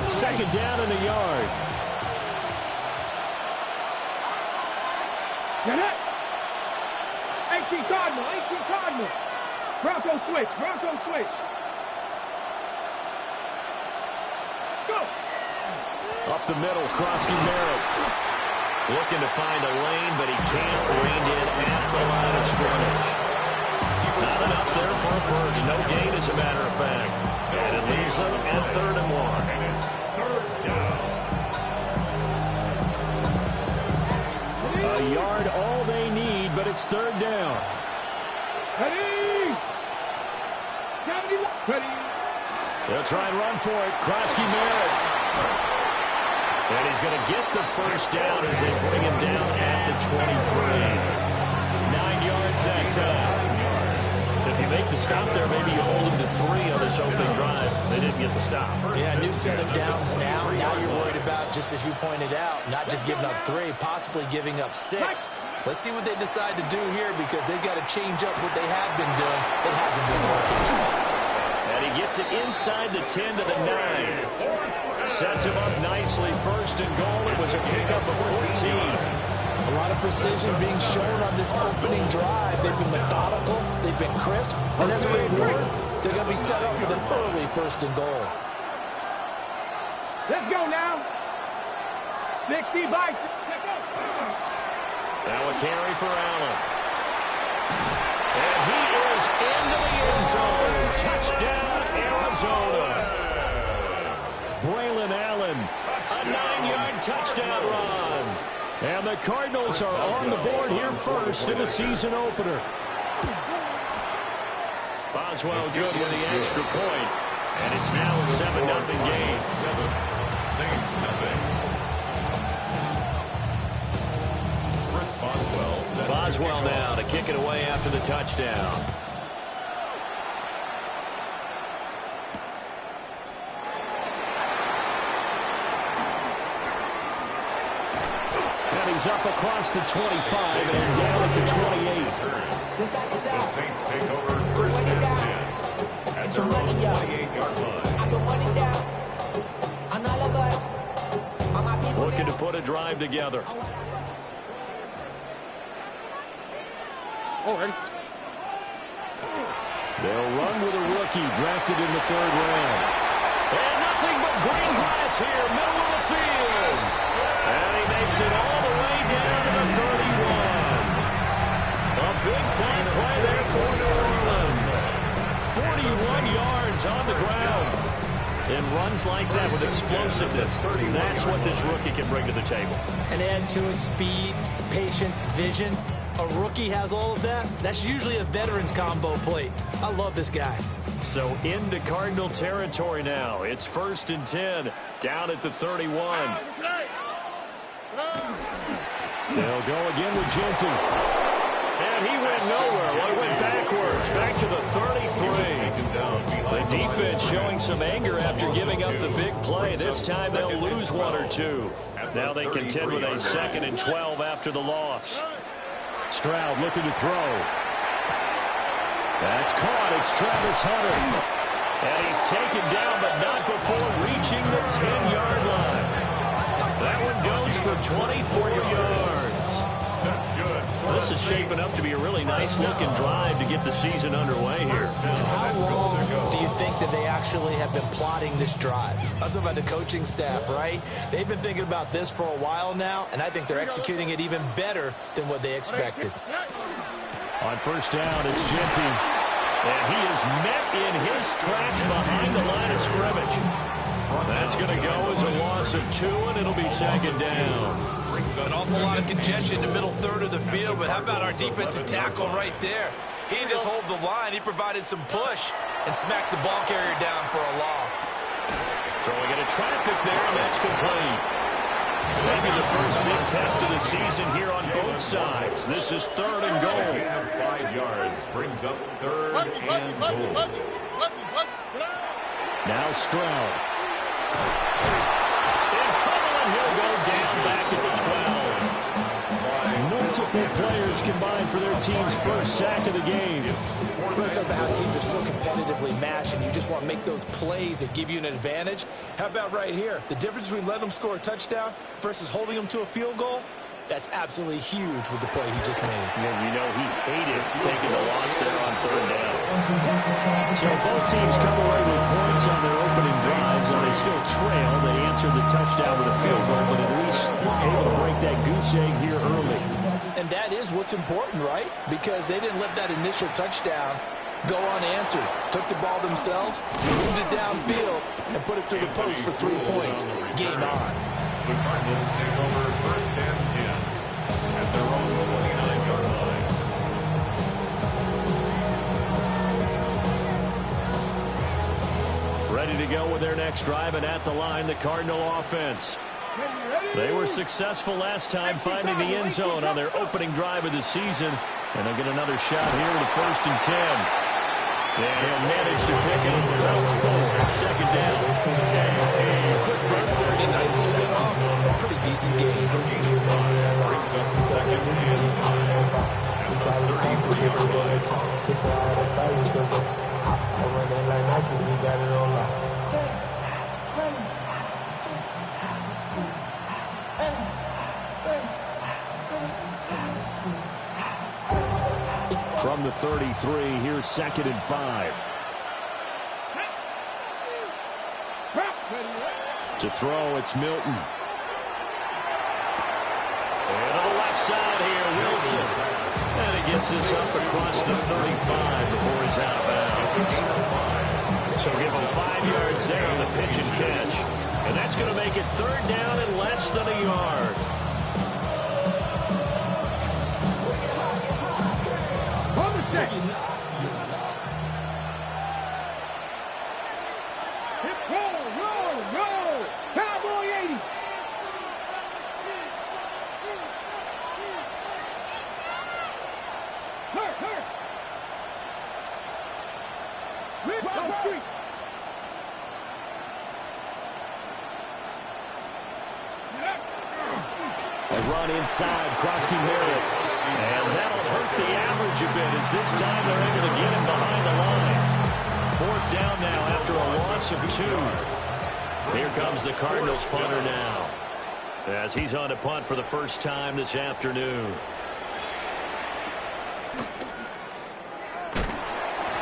Second down and a yard. Get it. 18 Cardinal. 18 Cardinal. Bronco switch. Bronco switch. Go. Up the middle, Krosky Merritt. Looking to find a lane, but he can't. Reined in at the line of scrimmage. Not enough there for a first. No gain, as a matter of fact. And it leaves them at 3rd and 1. And it's 3rd down. A yard, all they need, but it's 3rd down. Ready. Ready. They'll try and run for it. Krosky Merritt. And he's going to get the first down as they bring him down at the 23. 9 yards that time. If you make the stop there, maybe you hold him to 3 on this opening drive. They didn't get the stop. Yeah, new set of downs now. Now you're worried about, just as you pointed out, not just giving up 3, possibly giving up 6. Let's see what they decide to do here, because they've got to change up what they have been doing. It hasn't been working. And he gets it inside the 10 to the 9. Sets him up nicely. 1st and goal. It was a pickup of 14. A lot of precision being shown on this opening drive. They've been methodical. They've been crisp. And as a reward, they're going to be set up with an early 1st and goal. Let's go now. 60 by 6. Now a carry for Allen. And he is into the end zone. Touchdown, Arizona. Braylon Allen, a 9-yard touchdown run. And the Cardinals are on the board here first in the season opener. Boswell good with the extra point. And it's now a 7-0 game. 7, Saints nothing. Chris Boswell now to kick it away after the touchdown. And he's up across the 25 and down at the 28. The Saints take over 1st and 10 at their own 28-yard line. Looking to put a drive together. They'll run with a rookie drafted in the 3rd round. And nothing but green grass here, middle of the field. And he makes it all the way down to the 31. A big-time play there for New Orleans. 41 yards on the ground. And runs like that with explosiveness. That's what this rookie can bring to the table. And add to it speed, patience, vision. A rookie has all of that. That's usually a veteran's combo plate. I love this guy. So into Cardinal territory now. It's 1st and 10 down at the 31. They'll go again with Genty. And he went nowhere. Well, he went backwards. Back to the 33. The defense showing some anger after giving up the big play. This time they'll lose 1 or 2. Now they contend with a 2nd and 12 after the loss. Stroud looking to throw. That's caught. It's Travis Hunter. And he's taken down, but not before reaching the 10-yard line. That one goes for 24 yards. That's good. This is shaping up to be a really nice-looking drive to get the season underway here. How long do you think that they actually have been plotting this drive? I'm talking about the coaching staff, right? They've been thinking about this for a while now, and I think they're executing it even better than what they expected. On 1st down, it's Genty. And he is met in his tracks behind the line of scrimmage. That's going to go as a loss of 2, and it'll be 2nd down. An awful lot of congestion in the middle 3rd of the field, but how about our defensive tackle right there? He didn't just hold the line. He provided some push and smacked the ball carrier down for a loss. Throwing into traffic there, and that's complete. Maybe the first big test of the season here on both sides. This is 3rd and goal. 5 yards brings up 3rd and goal. Now Stroud. In trouble, and he'll go down back at the 12. Players combined for their team's first sack of the game. Let's talk about how teams are so competitively matched, and you just want to make those plays that give you an advantage. How about right here? The difference between letting them score a touchdown versus holding them to a field goal, that's absolutely huge with the play he just made. And you know he hated taking the loss there on third down. So both teams come away with points on their opening drives. Though they still trail, they answered the touchdown with a field goal, but at least able to break that goose egg here early. And that is what's important, right? Because they didn't let that initial touchdown go unanswered. Took the ball themselves, moved it downfield, and put it through the post for 3 points. Game on. The Cardinals take over first and 10 at their own 29-yard line. Ready to go with their next drive, and at the line, the Cardinal offense. They were successful last time finding the end zone on their opening drive of the season, and they'll get another shot here with a first and 10. And he'll manage to pick it up about 4 at second down. Quick burst there, and he nicely lit off. A pretty decent game. Brings up second and 5 at the 33-yard line. From the 33, here's second and 5. To throw, it's Milton. And to the left side here, Wilson. And he gets this up across the 35 before he's out of bounds. So give him 5 yards there on the pitch and catch. And that's going to make it third down and less than a yard. Roll! Cowboy 80! Hurt! Rip on street! A run inside, Krosky Merritt. And that'll hurt the average a bit as this time they're able to get him behind the line. Fourth down now after a loss of 2. Here comes the Cardinals punter now, as he's on to punt for the first time this afternoon.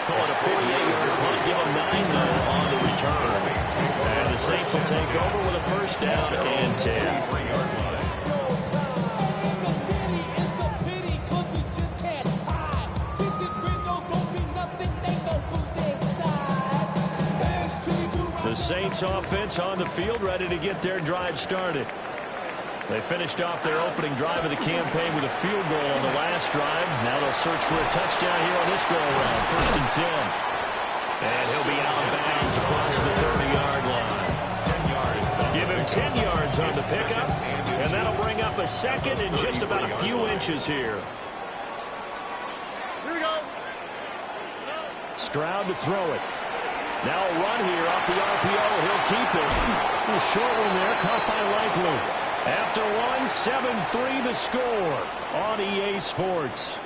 Calling a 48-yard punt, give him 9 though on the return. And the Saints will take over with a first down and 10. The Saints offense on the field, ready to get their drive started. They finished off their opening drive of the campaign with a field goal on the last drive. Now they'll search for a touchdown here on this go-around. First and 10. And he'll be out of bounds across the 30-yard line. 10 yards. Give him 10 yards on the pickup, and that'll bring up a second and just about a few inches here. Here we go. Stroud to throw it. Now a run here off the RPO. He'll keep it. A short one there, caught by Likely. After one, 7-3 the score on EA Sports.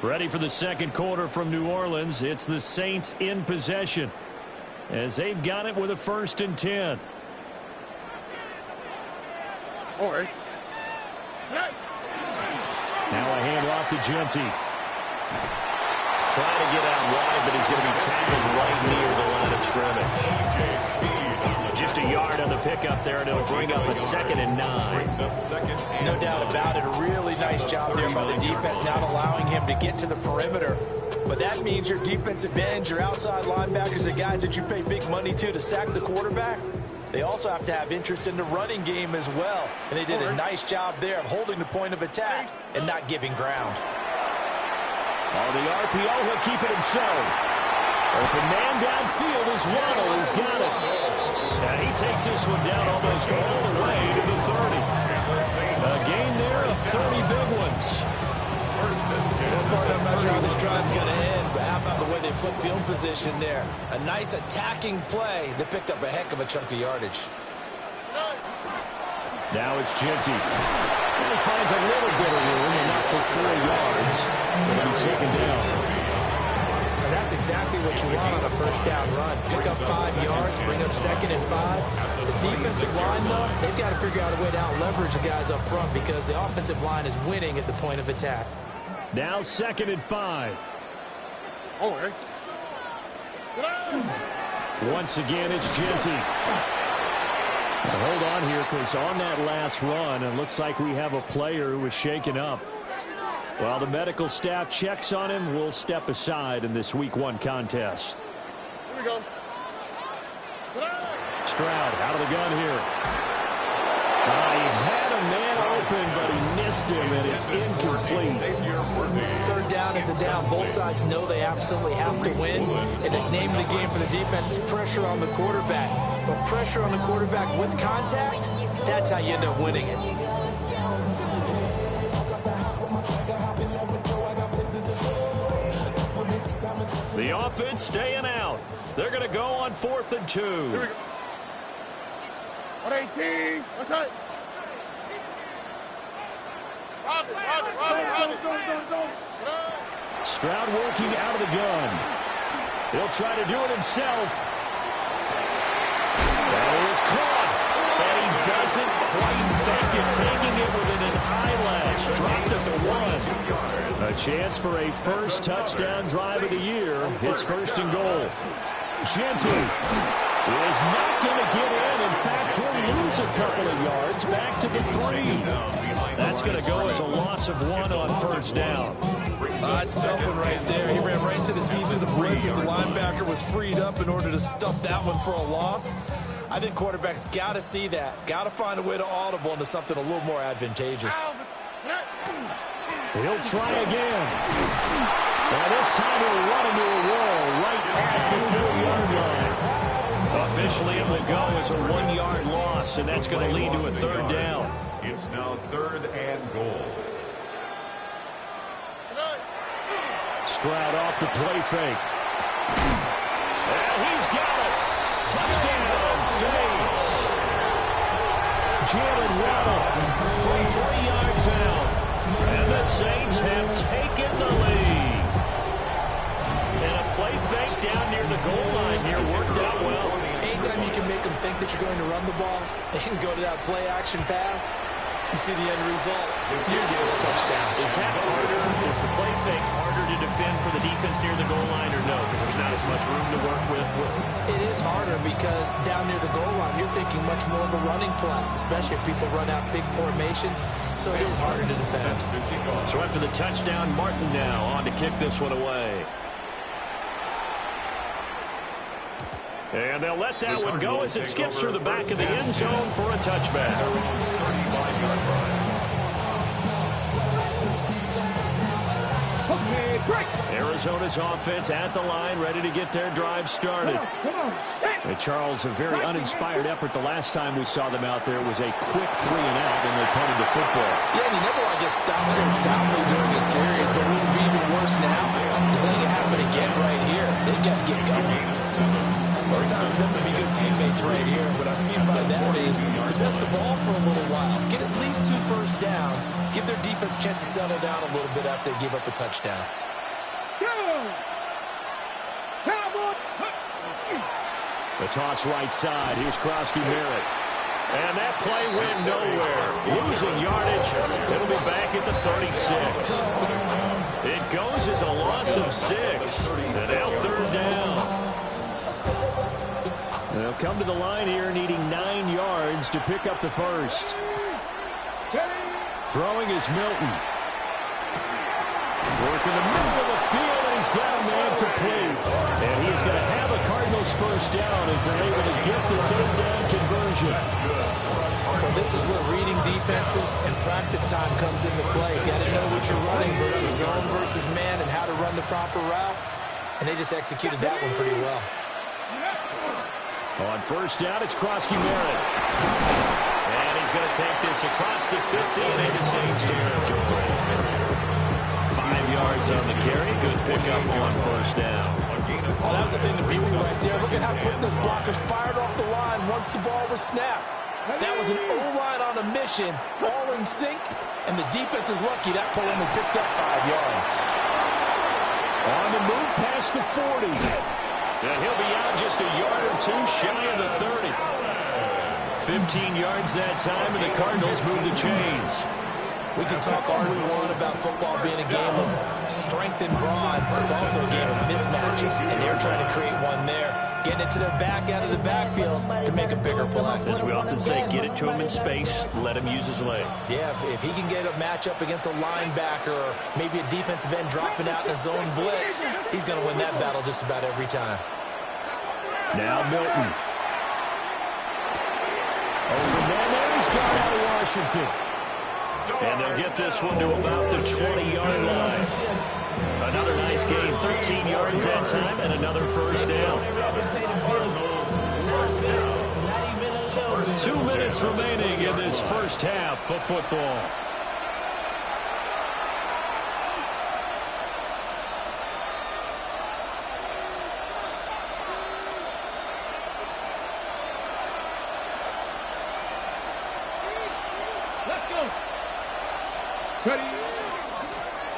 Ready for the second quarter from New Orleans. It's the Saints in possession, as they've got it with a first and 10. All right. Now a handoff to Genty. Trying to get out wide, but he's going to be tackled right near the line of scrimmage. Just a yard on the pickup there, and it'll bring up a second and 9. No doubt about it. A really nice job there by the defense, not allowing him to get to the perimeter. But that means your defensive ends, your outside linebackers, the guys that you pay big money to sack the quarterback, they also have to have interest in the running game as well. And they did a nice job there of holding the point of attack and not giving ground. On the RPO, he'll keep it himself. Open man downfield is Waddle. He's got it. And he takes this one down almost all the way to the 30. A gain there of 30 big ones. I'm not sure how this drive's going to end, but how about the way they flip field position there? A nice attacking play that picked up a heck of a chunk of yardage. Now it's Gente. And he finds a little bit of room, enough for 4 yards. It'll be second down. And that's exactly what you want on a first down run. Pick up 5 yards, bring up 2nd and 5. The defensive line, though, they've got to figure out a way to out-leverage the guys up front because the offensive line is winning at the point of attack. Now 2nd and 5. Once again, it's Gente. Hold on here, because on that last run, it looks like we have a player who was shaken up. While the medical staff checks on him, we'll step aside in this Week 1 contest. Here we go. Stroud out of the gun here. He had a man open, but he missed him, and it's incomplete. 3rd down is a down. Both sides know they absolutely have to win. And the name of the game for the defense is pressure on the quarterback. But pressure on the quarterback with contact, that's how you end up winning it. The offense staying out. They're going to go on 4th and 2. Here we go. 118. What's that? Stroud working out of the gun. He'll try to do it himself. That is caught. And he doesn't quite make it, taking it within an eyelash. Dropped at the 1. A chance for a first touchdown drive of the year. It's 1st and goal. Gente is not going to get in. In fact, he'll lose a couple of yards back to the 3. That's going to go as a loss of 1 on 1st down. That's a tough one right there. He ran right to the teeth of the blitz as the linebacker was freed up in order to stuff that one for a loss. I think quarterbacks got to see that. Got to find a way to audible into something a little more advantageous. He'll try again. And this time he'll run into a wall right at the 4-yard line. Officially, it will go as a 1-yard loss, and that's going to lead to a 3rd down. It's now 3rd and goal. Stroud off the play fake. And he's got it. Touchdown, Saints. Jalen Waddle from 3 yards out. And the Saints have taken the lead. And a play fake down near the goal line here worked out well. Anytime you can make them think that you're going to run the ball and go to that play action pass, you see the end result. Usually a touchdown. Is that harder? Is the play fake harder to defend for the defense near the goal line or no? Because there's not as much room to work with. It is harder because down near the goal line, you're thinking much more of a running play, especially if people run out big formations. So it is harder to defend. So after the touchdown, Martin now on to kick this one away. And they'll let that one go as it skips through the back of the end zone for a touchback. 35-yard run. Arizona's offense at the line, ready to get their drive started. And Charles, a very uninspired effort the last time we saw them out there. It was a quick 3 and out, and they punted the football. Yeah, and you never want to get stopped so soundly during this series, but it would be even worse now. Is letting it happen again right here. They've got to get going. Well, it's time for them to be good teammates right here. What I mean by that is possess the ball for a little while. Get at least 2 first downs. Give their defense a chance to settle down a little bit after they give up a touchdown. The toss right side. Here's Krosky Merritt. And that play went nowhere. Losing yardage. It'll be back at the 36. It goes as a loss of 6. And now 3rd down. They'll come to the line here needing 9 yards to pick up the first. Throwing is Milton. Work in the middle of the field, and he's got a man complete. And he's going to have a Cardinals first down as they're able to get the 3rd down conversion. Well, this is where reading defenses and practice time comes into play. Got to know what you're running versus zone versus man and how to run the proper route. And they just executed that one pretty well. On first down, it's Krosky Merritt. And he's going to take this across the 50 and into Saints territory. 5 yards on the carry. Good pickup on first down. Well, that was a thing to beat me right there. Look at how quick those blockers fired off the line once the ball was snapped. That was an O-line on a mission, all in sync, and the defense is lucky that play only picked up 5 yards. On the move past the 40. And he'll be out just a yard or two shy of the 30. 15 yards that time, and the Cardinals move the chains. We can talk all we want about football being a game of strength and broad, but it's also a game of mismatches, and they're trying to create one there, getting it to their back out of the backfield to make a bigger play. As we often say, get it to him in space, let him use his leg. Yeah, if he can get a matchup against a linebacker or maybe a defensive end dropping out in a zone blitz, he's going to win that battle just about every time. Now Milton. Over man, there's Dart out of Washington. And they'll get this one to about the 20-yard line. Another nice game, 13 yards that time, and another first down. 2 minutes remaining in this first half of football.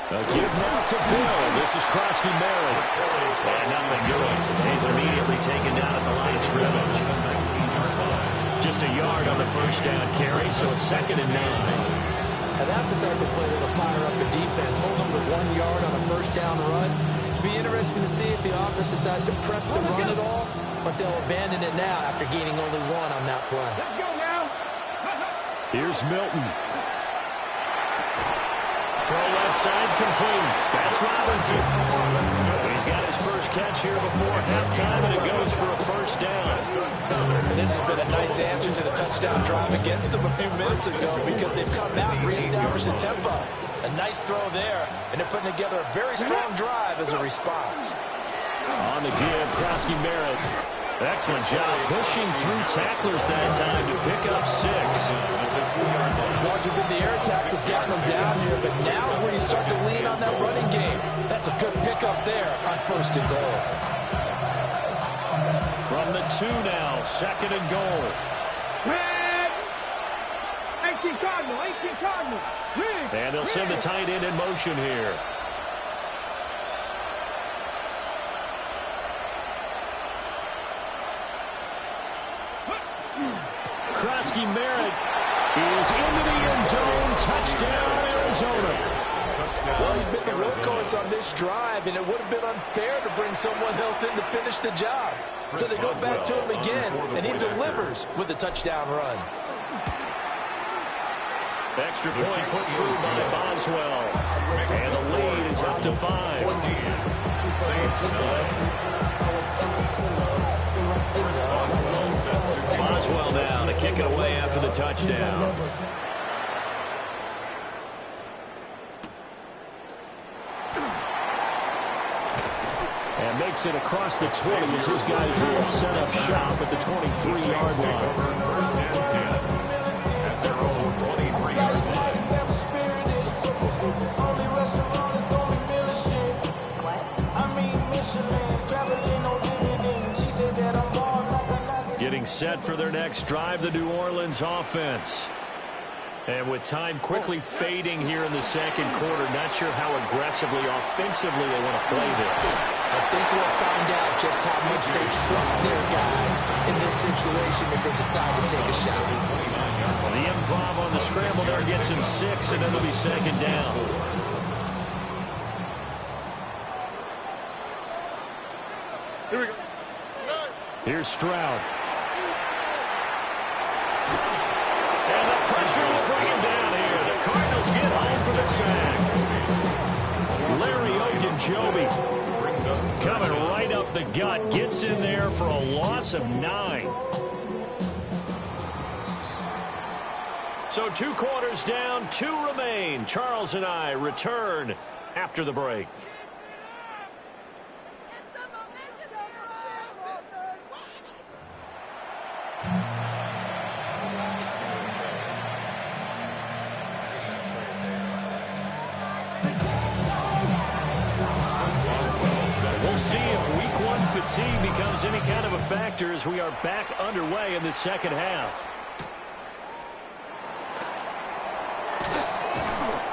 A give now to Bill. This is Krosky Merritt. And nothing doing. He's immediately taken down at the line of scrimmage. Just a yard on the first down carry, so it's 2nd and 9. And that's the type of play that'll fire up the defense. Hold them to 1 yard on a first down run. It'll be interesting to see if the offense decides to press the run at all, or if they'll abandon it now after gaining only 1 on that play. Let's go now. Here's Milton. Throw left side complete. That's Robinson. He's got his first catch here before halftime, and it goes for a first down. And this has been a nice answer to the touchdown drive against them a few minutes ago because they've come out and reestablished the tempo. A nice throw there, and they're putting together a very strong drive as a response. On the give, Krosky Merritt. Excellent job pushing through tacklers that time to pick up 6. It's largely been the air attack that's gotten them down here, but now is where you start to lean on that running game. That's a good pickup there on 1st and goal. From the 2 now, 2nd and goal. Red. 18 Cardinal, 18 Cardinal. Red. And they'll send the tight end in motion here. Krosky Merritt is into the end zone. Touchdown, Arizona. Well, he's been the workhorse on this drive, and it would have been unfair to bring someone else in to finish the job. So they go back to him again, and he delivers with a touchdown run. Extra point put through by Boswell. And the lead is up to 5. Boswell now to kick it away after the touchdown. And makes it across the 20 as his guys will set up shop at the 23-yard line. Getting set for their next drive, the New Orleans offense. And with time quickly fading here in the second quarter, not sure how aggressively, offensively they want to play this. I think we'll find out just how much they trust their guys in this situation if they decide to take a shot. The improv on the scramble there gets him 6, and it'll be 2nd down. Here we go. Here's Stroud. And the pressure will bring him down here. The Cardinals get home for the sack. Larry Ogunjobi coming right up the gut. Gets in there for a loss of 9. So 2 quarters down, 2 remain. Charles and I return after the break. We'll see if week 1 fatigue becomes any kind of a factor as we are back underway in the second half.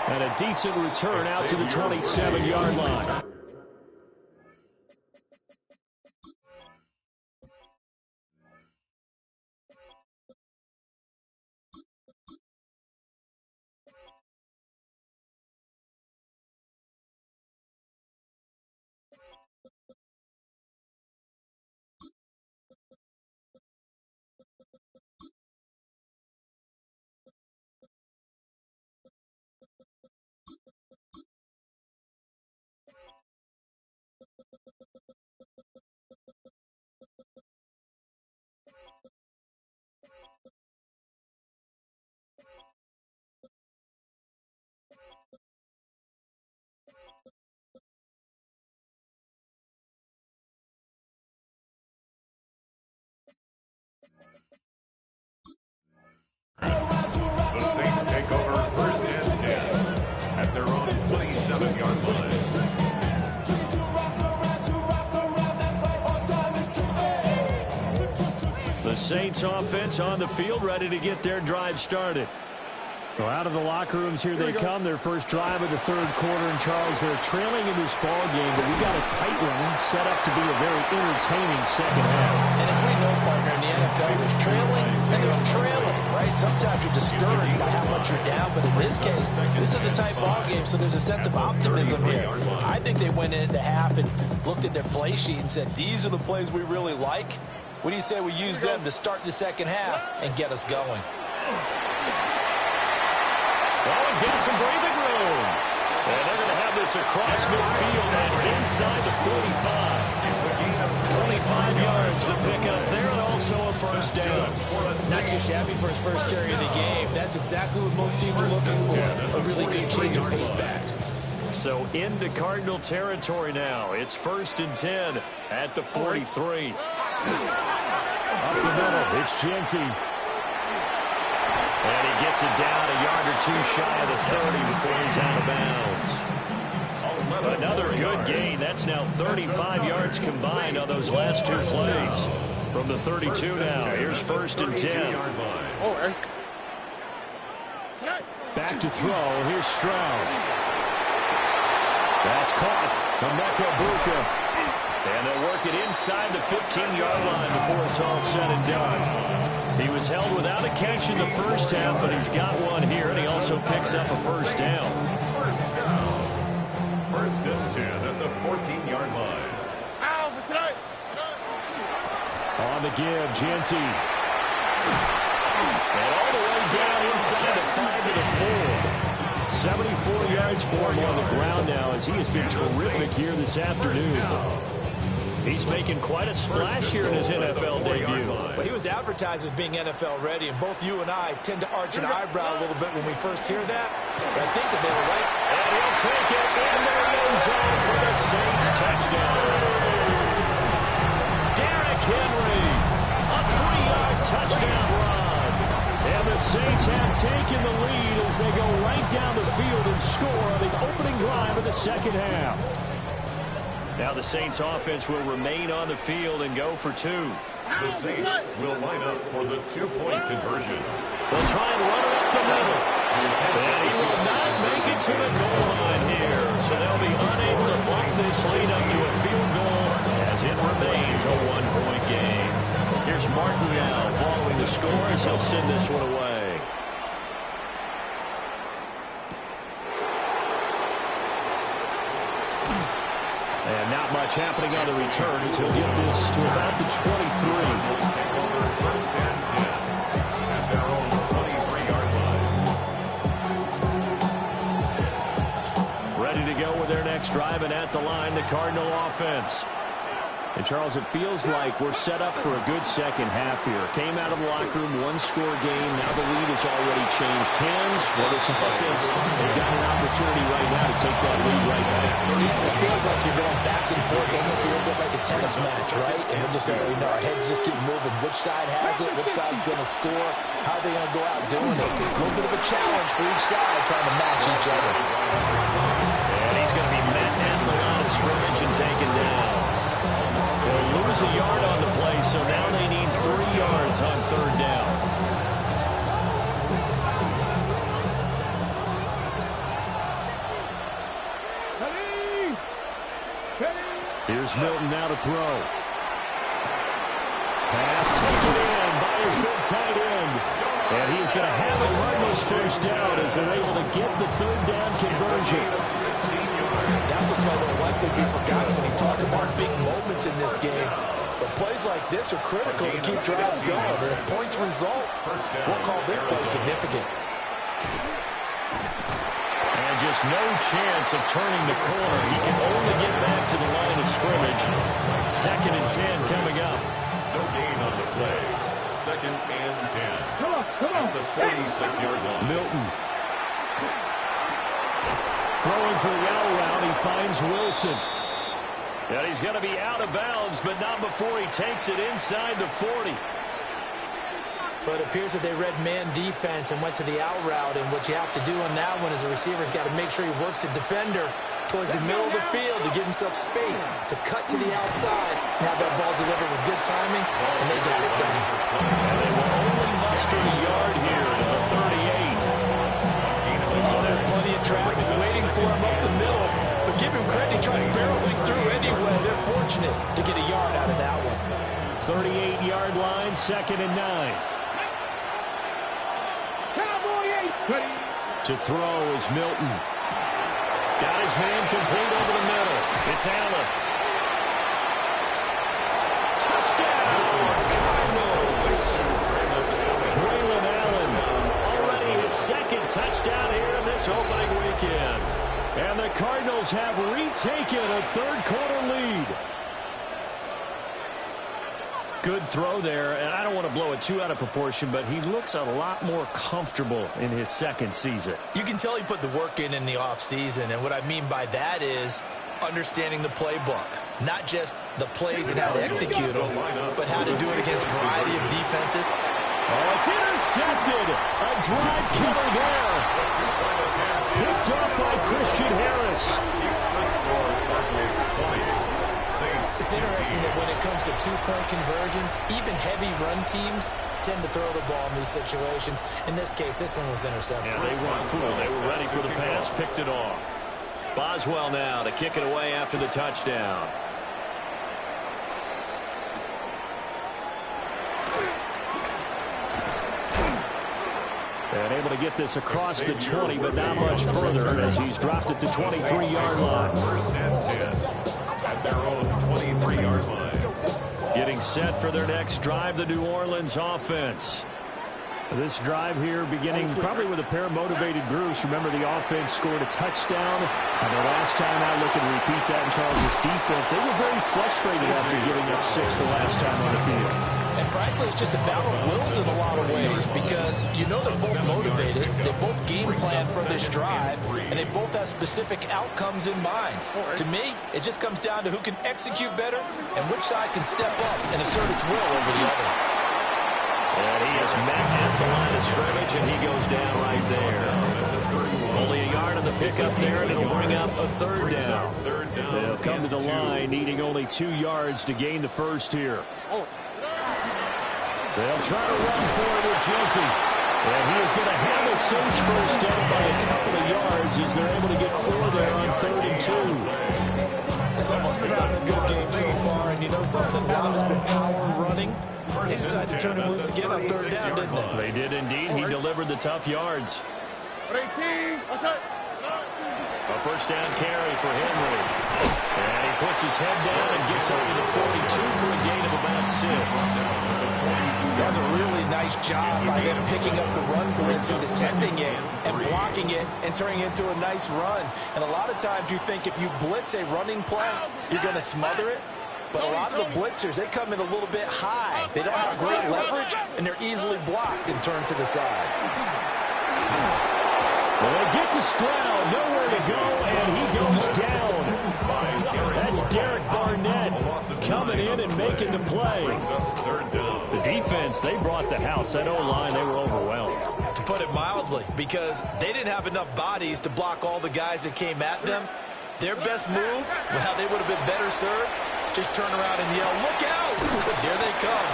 And a decent return out to the 27-yard line. The Saints take over first and 10 at their own 27-yard line. The Saints offense on the field, ready to get their drive started. Well, out of the locker rooms, here they come. Their first drive of the third quarter. And, Charles, they're trailing in this ball game, but we got a tight one set up to be a very entertaining second half. And as we know, partner, in the NFL, there's trailing and there's trailing, right? Sometimes you're discouraged by how much you're down, but in this case, this is a tight ball game, so there's a sense of optimism here. I think they went into half and looked at their play sheet and said, these are the plays we really like. What do you say we use them to start the second half and get us going? Well, he's got some breathing room. And they're going to have this across midfield and inside the 45. 25 yards to pick up there, and also a first down. Not too shabby for his first carry of the game. That's exactly what most teams are looking for. A really good change of pace back. So into Cardinal territory now. It's first and 10 at the 43. Up the middle, it's Gente. And he gets it down a yard or two shy of the 30 before he's out of bounds. Another good gain. That's now 35 yards combined on those last two plays. From the 32 now, here's first and 10. Back to throw. Here's Stroud. That's caught. Emeka Buka. And they'll work it inside the 15-yard line before it's all said and done. He was held without a catch in the first half, but he's got one here, and he also picks up a first down. First and 10 at the 14-yard line. On the give, Gente. And all the way down inside the 5 to the 4. 74 yards for him on the ground now, as he has been terrific here this afternoon. He's making quite a splash here in his NFL debut. Well, he was advertised as being NFL ready, and both you and I tend to arch an eyebrow a little bit when we first hear that. But I think that they were right. And he'll take it in their end zone for the Saints touchdown. Derrick Henry, a 3-yard touchdown run. And the Saints have taken the lead as they go right down the field and score on the opening drive of the second half. Now the Saints offense will remain on the field and go for two. The Saints will line up for the two-point conversion. They'll try and run it up the middle. And he will not make it to the goal line here. So they'll be unable to block this lead up to a field goal as it remains a one-point game. Here's Martin now following the score as he'll send this one away. And not much happening on the return as he'll get this to about the 23. Take over first and 10 at their own 23-yard line. Ready to go with their next drive, and at the line, the Cardinal offense. And, Charles, it feels like we're set up for a good second half here. Came out of the locker room, one-score game. Now the lead has already changed hands. Well, this offense, they've got an opportunity right now to take that lead right back. Yeah, it feels like you're going back and forth almost a little bit like a tennis match, right? And we're just, our heads just keep moving. Which side has it? Which side's going to score? How are they going to go out doing it? A little bit of a challenge for each side trying to match each other. And he's going to be met at the line of scrimmage and taken down. They'll lose a yard on the play, so now they need 3 yards on third down. Here's Milton now to throw. Pass taken in by his big tight end. And he's going to have a Cardinals first down as they're able to get the third down conversion. That's a play that will likely be forgotten when you talk about big moments in this game. But plays like this are critical to keep drives going. And if points result, we'll call this play significant. And just no chance of turning the corner. He can only get back to the line of scrimmage. 2nd and 10 coming up. No gain on the play. 2nd and 10. Come on. At the 46-yard line. Milton. Throwing for the out route, he finds Wilson. And he's going to be out of bounds, but not before he takes it inside the 40. But it appears that they read man defense and went to the out route. And what you have to do on that one is the receiver's got to make sure he works the defender towards the middle of the field to give himself space to cut to the outside and have that ball delivered with good timing, and they got it done. And they will only muster a yard here to the 38. Oh, there's plenty of traffic waiting for him up the middle. But give him credit, he tried to barrel it through anyway. They're fortunate to get a yard out of that one. 38-yard line, 2nd and 9. To throw is Milton. Got his man complete over the middle. It's Allen. Touchdown, Cardinals. Braylon Allen, already his 2nd touchdown here in this opening weekend. And the Cardinals have retaken a 3rd-quarter lead. Good throw there, and I don't want to blow it too out of proportion, but he looks a lot more comfortable in his 2nd season. You can tell he put the work in the offseason, and what I mean by that is understanding the playbook. Not just the plays and how to execute them, but how to do it against a variety of defenses. Oh, it's intercepted. A drive killer there. Picked up by Christian Harris. It's interesting that when it comes to two-point conversions, even heavy run teams tend to throw the ball in these situations. In this case, this one was intercepted. Yeah, they weren't fooled. They were ready for the pass, picked it off. Boswell now to kick it away after the touchdown. And able to get this across the 20, but not much further as he's dropped it to 23-yard line. 1st and 10. At their own 23-yard line. Getting set for their next drive, the New Orleans offense. This drive here beginning probably with a pair of motivated groups. Remember, the offense scored a touchdown. And the last time out, looking to repeat that in Charles' defense. They were very frustrated after giving up 6 the last time on the field. And frankly, it's just a battle of wills in a lot of ways because you know they're both motivated, they both game plan for this drive, and they both have specific outcomes in mind. To me, it just comes down to who can execute better and which side can step up and assert its will over the other. And he is met at the line of scrimmage, and he goes down right there. Only a yard on the pickup there, and it'll bring up a 3rd down. They'll come to the line, needing only 2 yards to gain the first here. They'll try to run for it with Genty. And he is going to have a search first down by a couple of yards as they're able to get 4 there on 3rd and 2. Someone's been having a good game so far, and you know something? Now there's been power running. They decided to turn him loose again on 3rd down, didn't they? They did indeed. He delivered the tough yards. A first down carry for Henry. And he puts his head down and gets over the 42 for a gain of about 6. That's a really nice job by them picking up the run blitz and detecting it and blocking it and turning it into a nice run. And a lot of times you think if you blitz a running play, you're going to smother it. But a lot of the blitzers, they come in a little bit high. They don't have great leverage, and they're easily blocked and turned to the side. Well, they get to Stroud, nowhere to go, and he goes down. That's Derek Barnett coming in and making the play. The defense, they brought the house. That O-line, they were overwhelmed. To put it mildly, because they didn't have enough bodies to block all the guys that came at them. Their best move, well, they would have been better served. Just turn around and yell, look out, because here they come.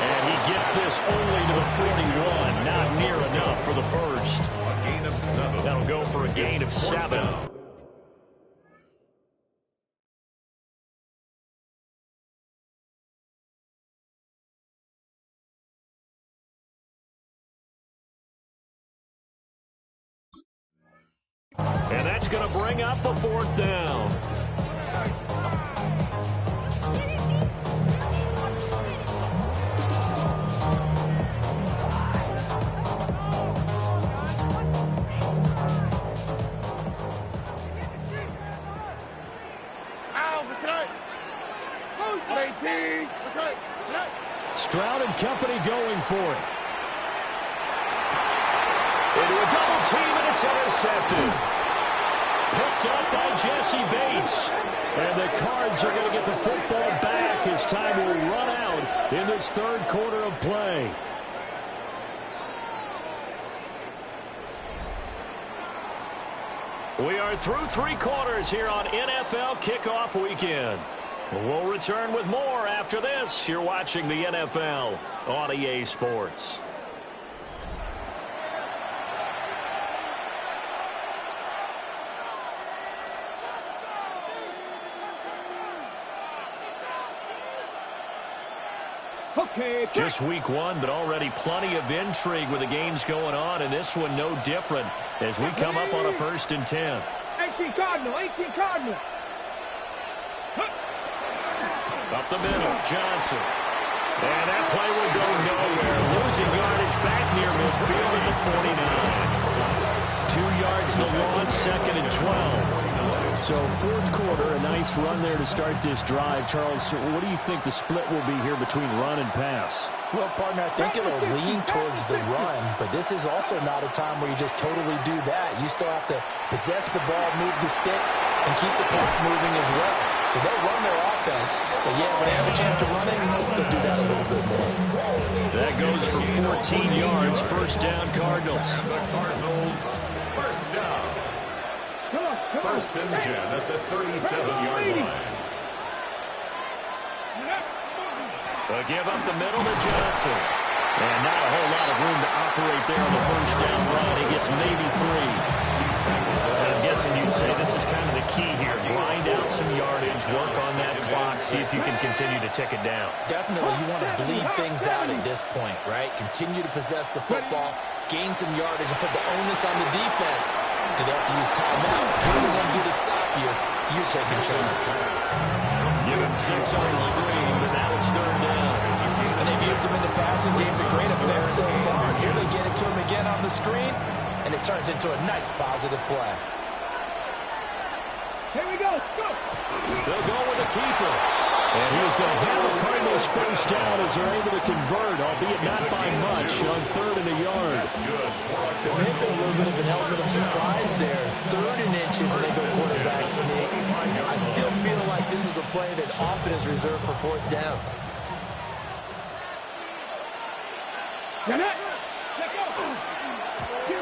And he gets this only to the 41, not near enough for the first. A gain of 7. That'll go for a gain of 7. And that's going to bring up a 4th down. Stroud and company going for it. Into a double team, and it's intercepted. Picked up by Jesse Bates. And the Cards are going to get the football back as time will run out in this 3rd quarter of play. We are through 3 quarters here on NFL Kickoff Weekend. We'll return with more after this. You're watching the NFL on EA Sports. Okay, just week 1, but already plenty of intrigue with the games going on, and this one no different as we come up on a 1st and 10. 18 Cardinal, 18 Cardinal. Up the middle, Johnson. And that play will go nowhere. Losing yardage back near midfield at the 49. 2 yards the loss, 2nd and 12. So 4th quarter, a nice run there to start this drive. Charles, what do you think the split will be here between run and pass? Well, partner, I think it'll lean towards the run, but this is also not a time where you just totally do that. You still have to possess the ball, move the sticks, and keep the clock moving as well. So they'll run their offense, but yeah, when they have a chance to run it, they'll do that a little bit more. That goes for 14 yards, 1st down Cardinals. The Cardinals, 1st down. 1st and 10 at the 37-yard line. A give up the middle to Johnson. And not a whole lot of room to operate there on the 1st down run. He gets maybe 3. I'm guessing you'd say this is kind of the key here. Grind out some yardage, work on that clock, see if you can continue to tick it down. Definitely, you want to bleed things out at this point, right? Continue to possess the football, gain some yardage, and put the onus on the defense. Do they have to use timeouts? What are they going to do to stop you? You're taking charge. Give him 6 on the screen, but now it's 3rd down. And they've used him in the passing game to great effect so far. Here they get it to him again on the screen, and it turns into a nice positive play. Here we go. Go. They'll go with the keeper. And he's going to have the Cardinals 1st down as they're able to convert, albeit not by much, on 3rd and a yard. There may have been a little bit of an element of surprise there. 3rd and inches, and they go quarterback sneak. I still feel like this is a play that often is reserved for 4th down.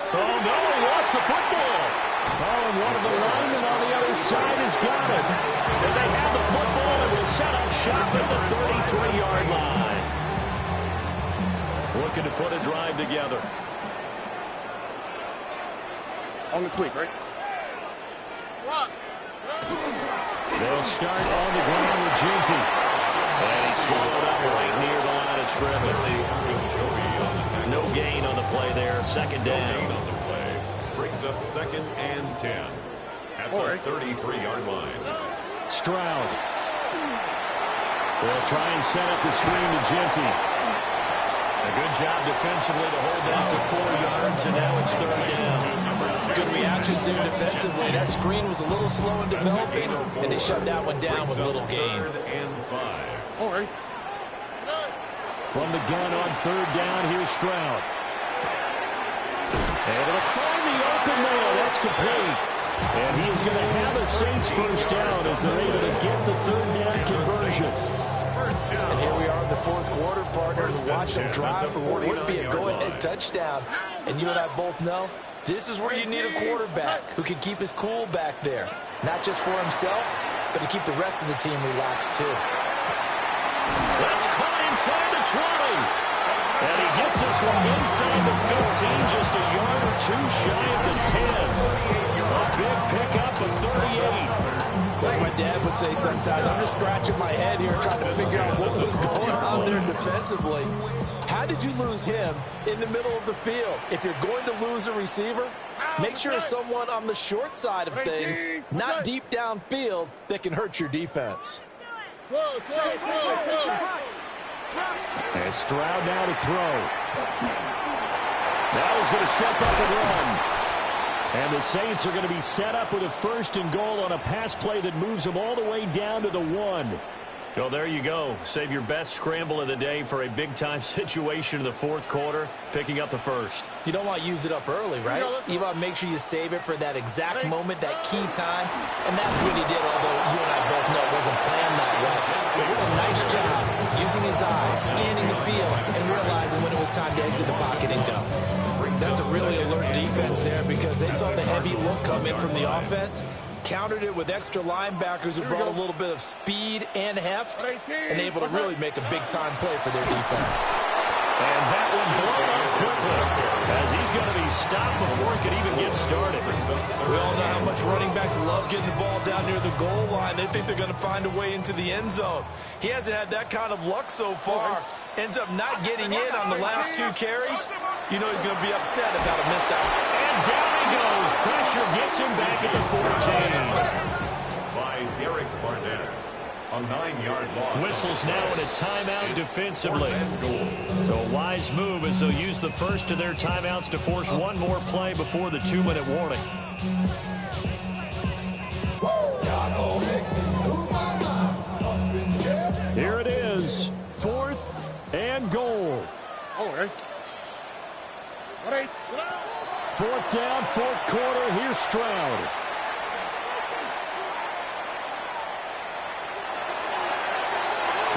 Oh, no, he lost the football. Oh, and one of the linemen on the other side has got it. And they have the football and will set up shop at the 33-yard line. Looking to put a drive together. On the quick, right? They'll start on the ground with Ginty. And he swallowed up right near the line of scrimmage. No gain on the play there. 2nd down. On the play. Brings up 2nd and 10 at the 33-yard line. Stroud. They'll try and set up the screen to Ginty. A good job defensively to hold that to 4 yards, and now it's 3rd down. Good reactions there defensively. That screen was a little slow in developing, and they shut that one down with little gain. 3rd and 5. All right. From the gun on 3rd down, here's Stroud. Able to find the open man. That's complete. And he is going to have a Saints 1st down as they're able to get the 3rd down conversion. And here we are in the 4th quarter, partners. Watch them drive for what would be a go-ahead touchdown. And you and I both know this is where you need a quarterback who can keep his cool back there. Not just for himself, but to keep the rest of the team relaxed too. That's caught inside the 20. And he gets this one inside the 15, just a yard or 2 shy of the 10. A big pickup of 38. Like my dad would say sometimes, I'm just scratching my head here trying to figure out what was going on there defensively. How did you lose him in the middle of the field? If you're going to lose a receiver, make sure it's someone on the short side of things, not deep downfield, that can hurt your defense. And Stroud now to throw. Now he's going to step up and run. And the Saints are going to be set up with a 1st and goal on a pass play that moves them all the way down to the 1. So there you go. Save your best scramble of the day for a big-time situation in the 4th quarter, picking up the 1st. You don't want to use it up early, right? You want to make sure you save it for that exact moment, that key time. And that's what he did, although you and I both know it wasn't planned that way. But what a nice job using his eyes, scanning the field, and realizing when it was time to exit the pocket and go. That's a really alert defense there because they saw the heavy look come in from the offense, countered it with extra linebackers who brought a little bit of speed and heft, and able to really make a big-time play for their defense. And that one blown up quickly as he's going to be stopped before he could even get started. We all know how much running backs love getting the ball down near the goal line. They think they're going to find a way into the end zone. He hasn't had that kind of luck so far. Ends up not getting in on the last 2 carries. You know he's going to be upset about a missed out. And down he goes. Pressure gets him back at the 14. By Derek Barnett. A 9-yard loss. Whistles now in a timeout defensively. So a wise move as they'll use the first of their timeouts to force one more play before the 2-minute warning. Here it is. 4th and goal. 4th down, 4th quarter. Here's Stroud.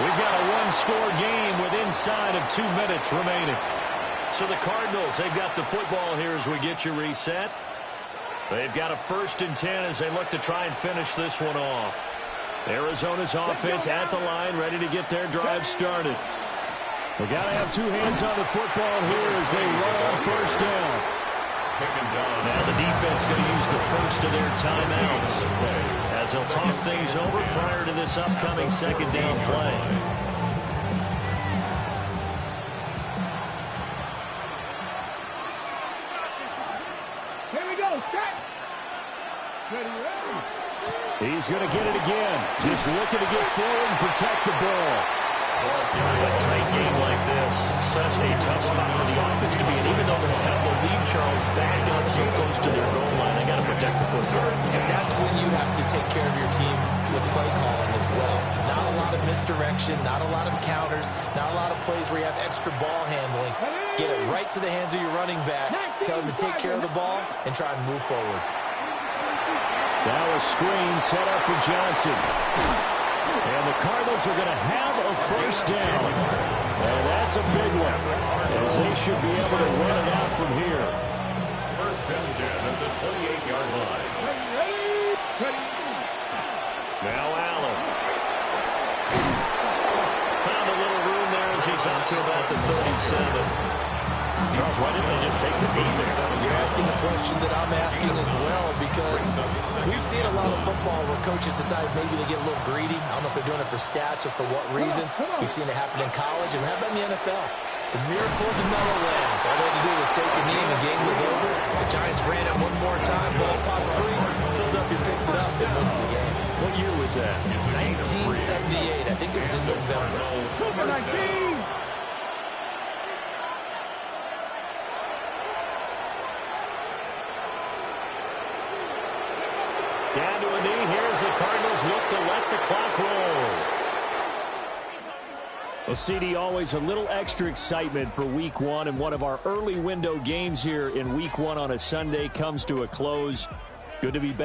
We've got a one-score game with inside of 2 minutes remaining. So the Cardinals, they've got the football here as we get you reset. They've got a 1st and 10 as they look to try and finish this one off. Arizona's offense at the line, ready to get their drive started. They've got to have 2 hands on the football here as they run on 1st down. Now the defense going to use the first of their timeouts as they'll talk things over prior to this upcoming 2nd down play. Here we go. Set. Ready. He's going to get it again. Just looking to get forward and protect the ball. A tight game like this, such a tough spot for the offense to be in. Even though they have the lead, Charles, back up so close to their goal line, they got to protect the football. And that's when you have to take care of your team with play calling as well. Not a lot of misdirection, not a lot of counters, not a lot of plays where you have extra ball handling. Get it right to the hands of your running back, tell him to take care of the ball, and try and move forward. Now a screen set up for Johnson. And the Cardinals are going to have a 1st down. And that's a big one, as they should be able to run it out from here. 1st and 10 at the 28-yard line. Now Allen. Found a little room there as he's out to about the 37. Charles, why didn't they just take the knee there? You're asking the question that I'm asking as well, because we've seen a lot of football where coaches decide maybe they get a little greedy. I don't know if they're doing it for stats or for what reason. We've seen it happen in college, and how about in the NFL? The miracle of the Meadowlands. All they had to do was take a knee and the game was over. The Giants ran it one more time, ball popped free. Philadelphia picks it up and wins the game. What year was that? 1978. I think it was in November. Number 19. Down to a knee. Here's the Cardinals look to let the clock roll. Well, CD, always a little extra excitement for Week 1, and one of our early window games here in Week 1 on a Sunday comes to a close. Good to be back.